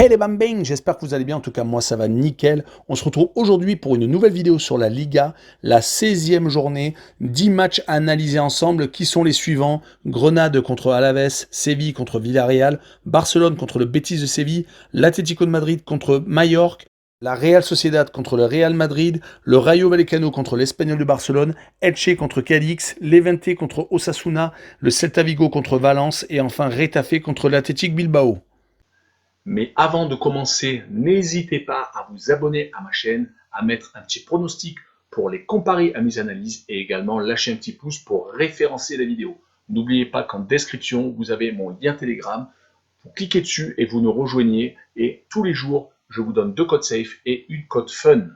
Hey les bambins, j'espère que vous allez bien, en tout cas moi ça va nickel. On se retrouve aujourd'hui pour une nouvelle vidéo sur la Liga, la 16e journée, 10 matchs à analyser ensemble qui sont les suivants: Grenade contre Alaves, Séville contre Villarreal, Barcelone contre le Betis de Séville, l'Atlético de Madrid contre Mallorca, la Real Sociedad contre le Real Madrid, le Rayo Vallecano contre l'Espanyol de Barcelone, Elche contre Cadix, Levante contre Osasuna, le Celta Vigo contre Valence et enfin Retafe contre l'Athletic Bilbao. Mais avant de commencer, n'hésitez pas à vous abonner à ma chaîne, à mettre un petit pronostic pour les comparer à mes analyses et également lâcher un petit pouce pour référencer la vidéo. N'oubliez pas qu'en description, vous avez mon lien Telegram. Vous cliquez dessus et vous nous rejoignez. Et tous les jours, je vous donne 2 codes safe et une code fun.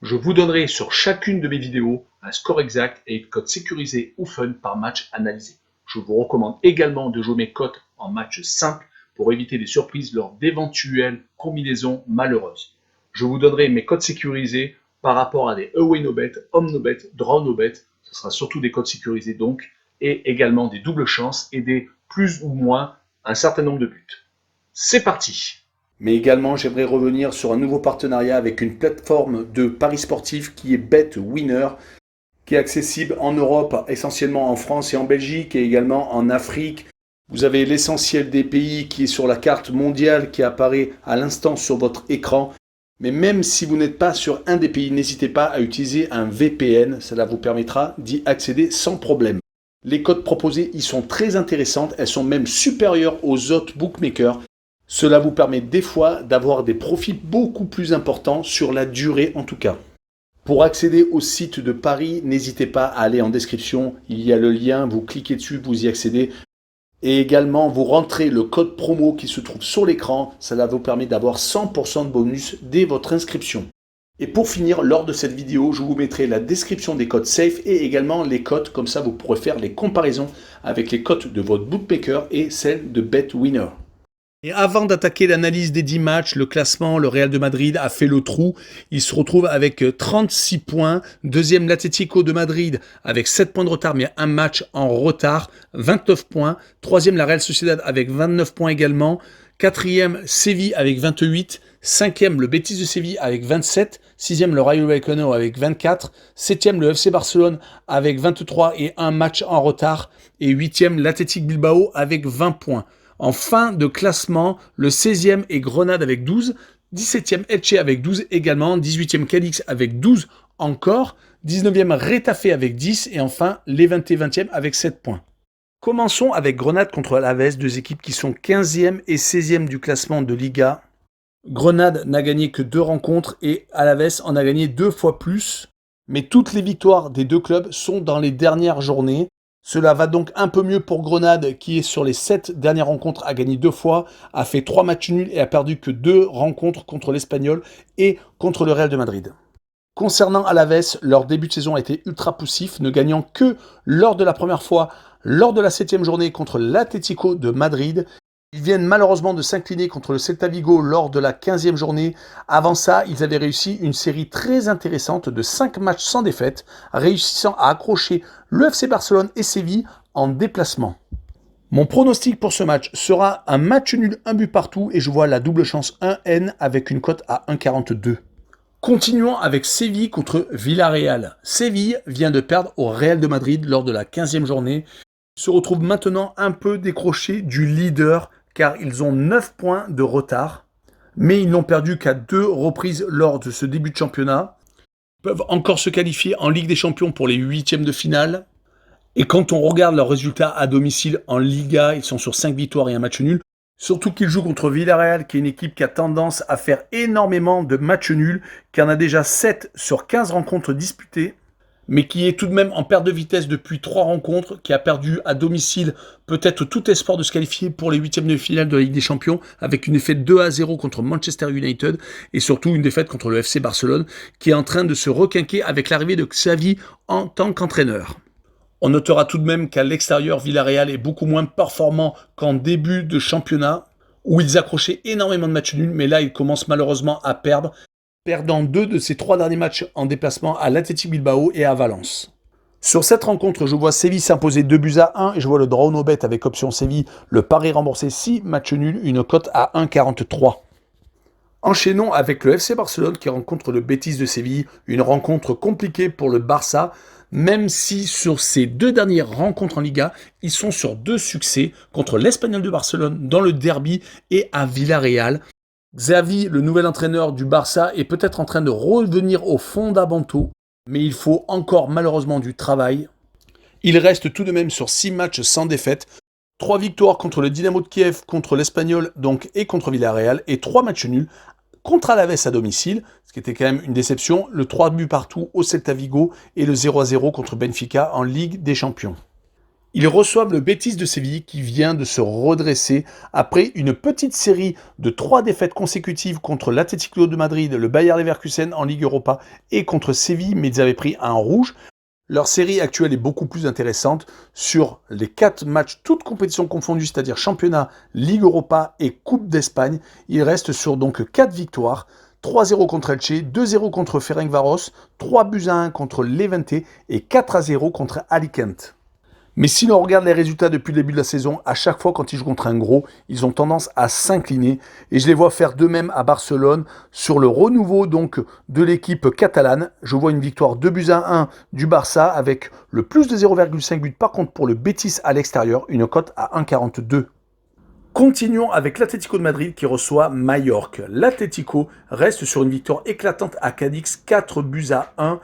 Je vous donnerai sur chacune de mes vidéos un score exact et une cote sécurisée ou fun par match analysé. Je vous recommande également de jouer mes cotes en match simple pour éviter des surprises lors d'éventuelles combinaisons malheureuses. Je vous donnerai mes codes sécurisés par rapport à des away no bet, home no bet, draw no bet. Ce sera surtout des codes sécurisés donc, et également des doubles chances et des plus ou moins un certain nombre de buts. C'est parti! Mais également, j'aimerais revenir sur un nouveau partenariat avec une plateforme de paris sportifs qui est BetWinner, qui est accessible en Europe, essentiellement en France et en Belgique, et également en Afrique. Vous avez l'essentiel des pays qui est sur la carte mondiale qui apparaît à l'instant sur votre écran. Mais même si vous n'êtes pas sur un des pays, n'hésitez pas à utiliser un VPN. Cela vous permettra d'y accéder sans problème. Les cotes proposées y sont très intéressantes. Elles sont même supérieures aux autres bookmakers. Cela vous permet des fois d'avoir des profits beaucoup plus importants sur la durée en tout cas. Pour accéder au site de Paris, n'hésitez pas à aller en description. Il y a le lien, vous cliquez dessus, vous y accédez. Et également, vous rentrez le code promo qui se trouve sur l'écran. Cela vous permet d'avoir 100% de bonus dès votre inscription. Et pour finir, lors de cette vidéo, je vous mettrai la description des codes safe et également les cotes. Comme ça, vous pourrez faire les comparaisons avec les cotes de votre bookmaker et celles de BetWinner. Et avant d'attaquer l'analyse des 10 matchs, le classement, le Real de Madrid a fait le trou. Il se retrouve avec 36 points. Deuxième, l'Atlético de Madrid avec 7 points de retard, mais un match en retard, 29 points. Troisième, la Real Sociedad avec 29 points également. Quatrième, Séville avec 28. Cinquième, le Betis de Séville avec 27. Sixième, le Rayo Vallecano avec 24. Septième, le FC Barcelone avec 23 et un match en retard. Et huitième, l'Athletic Bilbao avec 20 points. En fin de classement, le 16e est Grenade avec 12, 17e Elche avec 12 également, 18e Cadix avec 12 encore, 19e Retafe avec 10 et enfin Levante 20e avec 7 points. Commençons avec Grenade contre Alaves, deux équipes qui sont 15e et 16e du classement de Liga. Grenade n'a gagné que 2 rencontres et Alaves en a gagné 2 fois plus, mais toutes les victoires des deux clubs sont dans les dernières journées. Cela va donc un peu mieux pour Grenade qui est sur les 7 dernières rencontres, a gagné 2 fois, a fait 3 matchs nuls et a perdu que 2 rencontres contre l'Espanyol et contre le Real de Madrid. Concernant Alaves, leur début de saison a été ultra poussif, ne gagnant que lors de la première fois, lors de la 7e journée contre l'Atlético de Madrid. Ils viennent malheureusement de s'incliner contre le Celta Vigo lors de la 15e journée. Avant ça, ils avaient réussi une série très intéressante de 5 matchs sans défaite, réussissant à accrocher le FC Barcelone et Séville en déplacement. Mon pronostic pour ce match sera un match nul, un but partout, et je vois la double chance 1N avec une cote à 1,42. Continuons avec Séville contre Villarreal. Séville vient de perdre au Real de Madrid lors de la 15e journée. Ils se retrouvent maintenant un peu décrochés du leader car ils ont 9 points de retard, mais ils n'ont perdu qu'à 2 reprises lors de ce début de championnat. Ils peuvent encore se qualifier en Ligue des Champions pour les 8e de finale. Et quand on regarde leurs résultats à domicile en Liga, ils sont sur 5 victoires et un match nul. Surtout qu'ils jouent contre Villarreal, qui est une équipe qui a tendance à faire énormément de matchs nuls, qui en a déjà 7 sur 15 rencontres disputées, mais qui est tout de même en perte de vitesse depuis 3 rencontres, qui a perdu à domicile peut-être tout espoir de se qualifier pour les 8e de finale de la Ligue des Champions, avec une défaite 2-0 contre Manchester United, et surtout une défaite contre le FC Barcelone, qui est en train de se requinquer avec l'arrivée de Xavi en tant qu'entraîneur. On notera tout de même qu'à l'extérieur, Villarreal est beaucoup moins performant qu'en début de championnat, où ils accrochaient énormément de matchs nuls, mais là ils commencent malheureusement à perdre, perdant 2 de ses 3 derniers matchs en déplacement à l'Athletic Bilbao et à Valence. Sur cette rencontre, je vois Séville s'imposer 2-1 et je vois le draw no bet avec option Séville, le pari remboursé 6 matchs nuls, une cote à 1,43. Enchaînons avec le FC Barcelone qui rencontre le Betis de Séville, une rencontre compliquée pour le Barça, même si sur ces 2 dernières rencontres en Liga, ils sont sur 2 succès contre l'Espagnol de Barcelone dans le derby et à Villarreal. Xavi, le nouvel entraîneur du Barça, est peut-être en train de revenir aux fondamentaux, mais il faut encore malheureusement du travail. Il reste tout de même sur 6 matchs sans défaite, 3 victoires contre le Dynamo de Kiev, contre l'Espagnol donc et contre Villarreal, et 3 matchs nuls contre Alaves à domicile, ce qui était quand même une déception, le 3 buts partout au Celta Vigo et le 0-0 contre Benfica en Ligue des Champions. Ils reçoivent le Betis de Séville qui vient de se redresser après une petite série de 3 défaites consécutives contre l'Atlético de Madrid, le Bayer Leverkusen en Ligue Europa et contre Séville, mais ils avaient pris un rouge. Leur série actuelle est beaucoup plus intéressante. Sur les 4 matchs, toutes compétitions confondues, c'est-à-dire championnat, Ligue Europa et Coupe d'Espagne, ils restent sur donc 4 victoires. 3-0 contre Elche, 2-0 contre Ferencváros, 3-1 contre Levante et 4-0 contre Alicante. Mais si l'on regarde les résultats depuis le début de la saison, à chaque fois quand ils jouent contre un gros, ils ont tendance à s'incliner. Et je les vois faire de même à Barcelone sur le renouveau donc de l'équipe catalane. Je vois une victoire 2-1 du Barça avec le plus de 0,5 buts par contre pour le Betis à l'extérieur, une cote à 1,42. Continuons avec l'Atlético de Madrid qui reçoit Majorque. L'Atlético reste sur une victoire éclatante à Cadix, 4-1.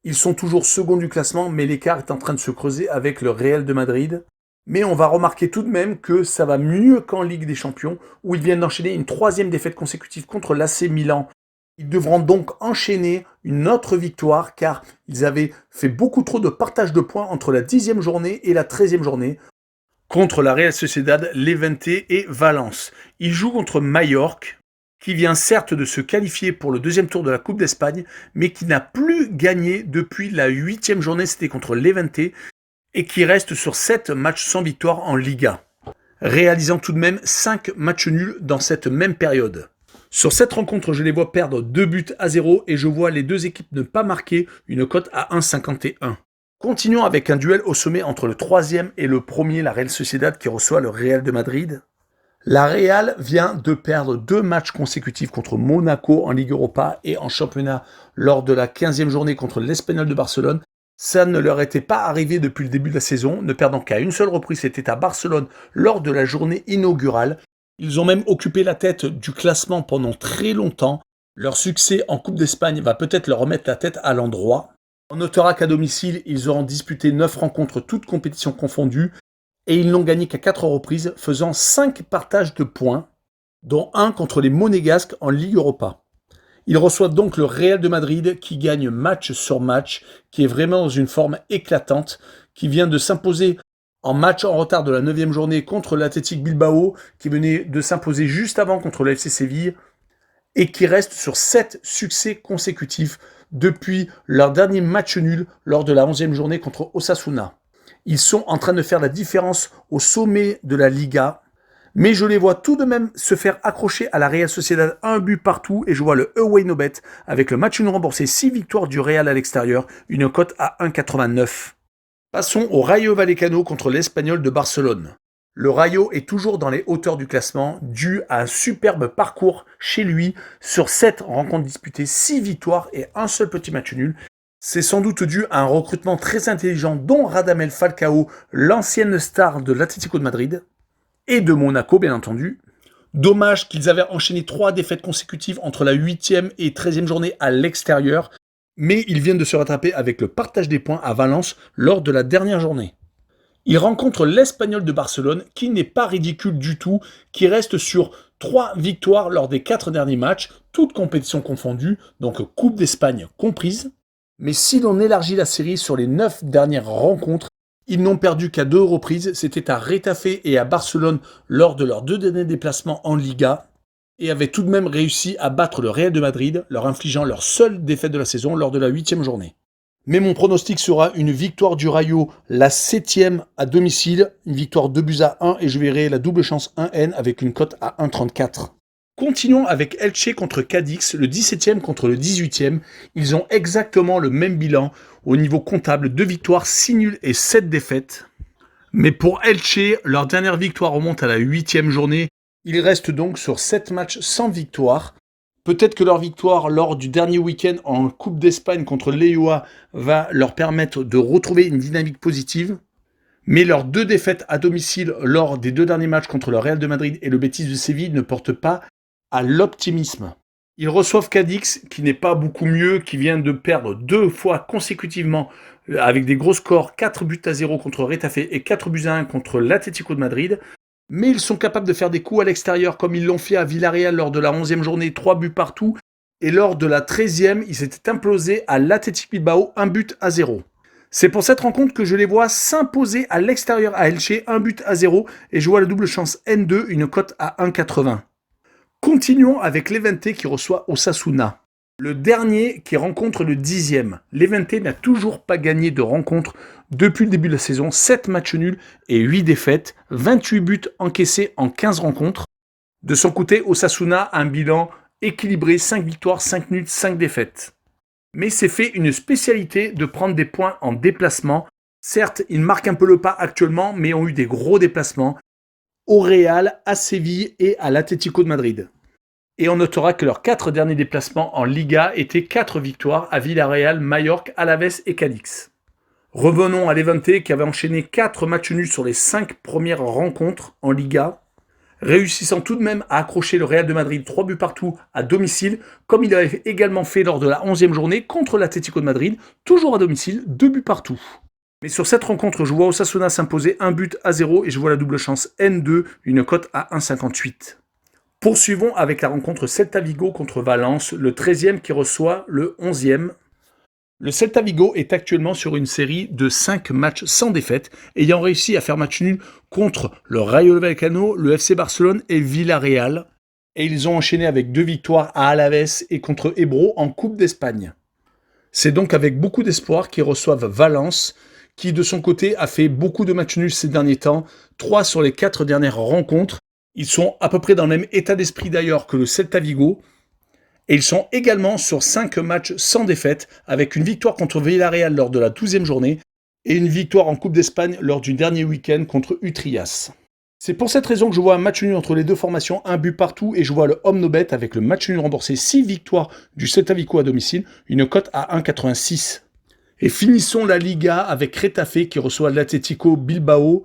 Ils sont toujours second du classement, mais l'écart est en train de se creuser avec le Real de Madrid. Mais on va remarquer tout de même que ça va mieux qu'en Ligue des Champions, où ils viennent d'enchaîner une 3e défaite consécutive contre l'AC Milan. Ils devront donc enchaîner une autre victoire, car ils avaient fait beaucoup trop de partage de points entre la 10e journée et la 13e journée, contre la Real Sociedad, Levante et Valence. Ils jouent contre Majorque, qui vient certes de se qualifier pour le 2e tour de la Coupe d'Espagne, mais qui n'a plus gagné depuis la 8e journée, c'était contre Levante, et qui reste sur 7 matchs sans victoire en Liga, réalisant tout de même 5 matchs nuls dans cette même période. Sur cette rencontre, je les vois perdre 2-0 et je vois les 2 équipes ne pas marquer, une cote à 1,51. Continuons avec un duel au sommet entre le 3e et le 1er, la Real Sociedad qui reçoit le Real de Madrid. La Real vient de perdre 2 matchs consécutifs contre Monaco en Ligue Europa et en championnat lors de la 15e journée contre l'Espagnol de Barcelone. Ça ne leur était pas arrivé depuis le début de la saison, ne perdant qu'à une seule reprise, c'était à Barcelone lors de la journée inaugurale. Ils ont même occupé la tête du classement pendant très longtemps. Leur succès en Coupe d'Espagne va peut-être leur remettre la tête à l'endroit. On notera qu'à domicile, ils auront disputé 9 rencontres, toutes compétitions confondues, et ils n'ont gagné qu'à 4 reprises, faisant 5 partages de points, dont 1 contre les Monégasques en Ligue Europa. Ils reçoivent donc le Real de Madrid qui gagne match sur match, qui est vraiment dans une forme éclatante, qui vient de s'imposer en match en retard de la 9e journée contre l'Athletic Bilbao, qui venait de s'imposer juste avant contre le FC Séville, et qui reste sur 7 succès consécutifs depuis leur dernier match nul lors de la 11e journée contre Osasuna. Ils sont en train de faire la différence au sommet de la Liga, mais je les vois tout de même se faire accrocher à la Real Sociedad 1 but partout et je vois le away no bet avec le match nul remboursé 6 victoires du Real à l'extérieur, une cote à 1,89. Passons au Rayo Vallecano contre l'Espagnol de Barcelone. Le Rayo est toujours dans les hauteurs du classement dû à un superbe parcours chez lui sur 7 rencontres disputées, 6 victoires et un seul petit match nul. C'est sans doute dû à un recrutement très intelligent dont Radamel Falcao, l'ancienne star de l'Atlético de Madrid, et de Monaco bien entendu. Dommage qu'ils avaient enchaîné 3 défaites consécutives entre la 8e et 13e journée à l'extérieur, mais ils viennent de se rattraper avec le partage des points à Valence lors de la dernière journée. Ils rencontrent l'Espagnol de Barcelone, qui n'est pas ridicule du tout, qui reste sur 3 victoires lors des 4 derniers matchs, toutes compétitions confondues, donc Coupe d'Espagne comprise. Mais si l'on élargit la série sur les 9 dernières rencontres, ils n'ont perdu qu'à 2 reprises, c'était à Retafe et à Barcelone lors de leurs 2 derniers déplacements en Liga, et avaient tout de même réussi à battre le Real de Madrid, leur infligeant leur seule défaite de la saison lors de la 8e journée. Mais mon pronostic sera une victoire du Rayo, la 7e à domicile, une victoire 2-1 et je verrai la double chance 1N avec une cote à 1,34. Continuons avec Elche contre Cadix, le 17e contre le 18e. Ils ont exactement le même bilan au niveau comptable, 2 victoires, 6 nuls et 7 défaites. Mais pour Elche, leur dernière victoire remonte à la 8e journée. Ils restent donc sur 7 matchs sans victoire. Peut-être que leur victoire lors du dernier week-end en Coupe d'Espagne contre l'EUA va leur permettre de retrouver une dynamique positive. Mais leurs 2 défaites à domicile lors des 2 derniers matchs contre le Real de Madrid et le Betis de Séville ne portent pas à l'optimisme. Ils reçoivent Cadix, qui n'est pas beaucoup mieux, qui vient de perdre 2 fois consécutivement avec des gros scores, 4-0 contre Retafe et 4-1 contre l'Atlético de Madrid. Mais ils sont capables de faire des coups à l'extérieur, comme ils l'ont fait à Villarreal lors de la 11e journée, 3 buts partout. Et lors de la 13e, ils s'étaient implosés à l'Athletic Bilbao, 1-0. C'est pour cette rencontre que je les vois s'imposer à l'extérieur à Elche, 1-0, et je vois la double chance N2, une cote à 1,80. Continuons avec l'Levante qui reçoit Osasuna. Le dernier qui rencontre le 10e. L'Levante n'a toujours pas gagné de rencontre depuis le début de la saison. 7 matchs nuls et 8 défaites. 28 buts encaissés en 15 rencontres. De son côté, Osasuna a un bilan équilibré. 5 victoires, 5 nuls, 5 défaites. Mais c'est fait une spécialité de prendre des points en déplacement. Certes, ils marquent un peu le pas actuellement, mais ont eu des gros déplacements au Real, à Séville et à l'Atlético de Madrid. Et on notera que leurs 4 derniers déplacements en Liga étaient 4 victoires à Villarreal, Majorque, Alaves et Cadix. Revenons à Levante qui avait enchaîné 4 matchs nuls sur les 5 premières rencontres en Liga, réussissant tout de même à accrocher le Real de Madrid 3 buts partout à domicile, comme il avait également fait lors de la 11e journée contre l'Atlético de Madrid, toujours à domicile, 2 buts partout. Mais sur cette rencontre, je vois Osasuna s'imposer 1-0 et je vois la double chance N2, une cote à 1,58. Poursuivons avec la rencontre Celta Vigo contre Valence, le 13e qui reçoit le 11e. Le Celta Vigo est actuellement sur une série de 5 matchs sans défaite, ayant réussi à faire match nul contre le Rayo Vallecano, le FC Barcelone et Villarreal. Et ils ont enchaîné avec 2 victoires à Alaves et contre Ebro en Coupe d'Espagne. C'est donc avec beaucoup d'espoir qu'ils reçoivent Valence, qui de son côté a fait beaucoup de matchs nuls ces derniers temps, 3 sur les 4 dernières rencontres. Ils sont à peu près dans le même état d'esprit d'ailleurs que le Celta Vigo. Et ils sont également sur 5 matchs sans défaite, avec une victoire contre Villarreal lors de la 12e journée et une victoire en Coupe d'Espagne lors du dernier week-end contre Utrias. C'est pour cette raison que je vois un match nul entre les deux formations, 1 but partout, et je vois le Omnobet avec le match nul remboursé, 6 victoires du Celta Vigo à domicile, une cote à 1,86. Et finissons la Liga avec Retafe qui reçoit l'Atlético Bilbao.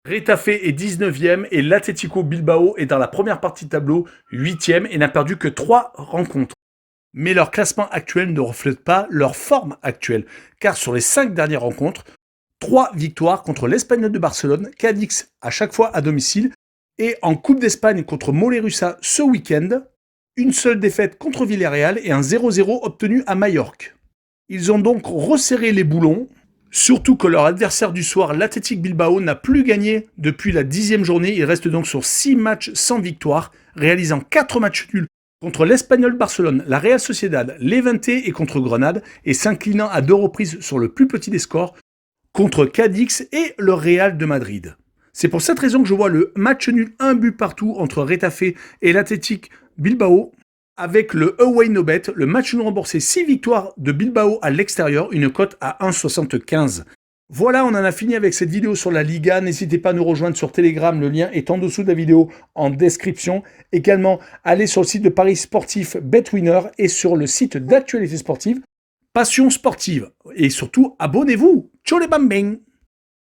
Retafe est 19e et l'Atlético Bilbao est dans la première partie de tableau, 8e et n'a perdu que 3 rencontres. Mais leur classement actuel ne reflète pas leur forme actuelle, car sur les 5 dernières rencontres, 3 victoires contre l'Espagnol de Barcelone, Cadix à chaque fois à domicile, et en Coupe d'Espagne contre Mollerussa ce week-end, une seule défaite contre Villarreal et un 0-0 obtenu à Majorque. Ils ont donc resserré les boulons, surtout que leur adversaire du soir, l'Athletic Bilbao, n'a plus gagné depuis la 10e journée. Il reste donc sur 6 matchs sans victoire, réalisant 4 matchs nuls contre l'Espagnol Barcelone, la Real Sociedad, Levante et contre Grenade, et s'inclinant à 2 reprises sur le plus petit des scores contre Cadix et le Real de Madrid. C'est pour cette raison que je vois le match nul 1 but partout entre Retafe et l'Athletic Bilbao, avec le Away No Bet, le match nul remboursé 6 victoires de Bilbao à l'extérieur, une cote à 1,75. Voilà, on en a fini avec cette vidéo sur la Liga. N'hésitez pas à nous rejoindre sur Telegram, le lien est en dessous de la vidéo en description. Également, allez sur le site de Paris Sportif BetWinner et sur le site d'actualité sportive Passion Sportive. Et surtout, abonnez-vous. Ciao les bambins!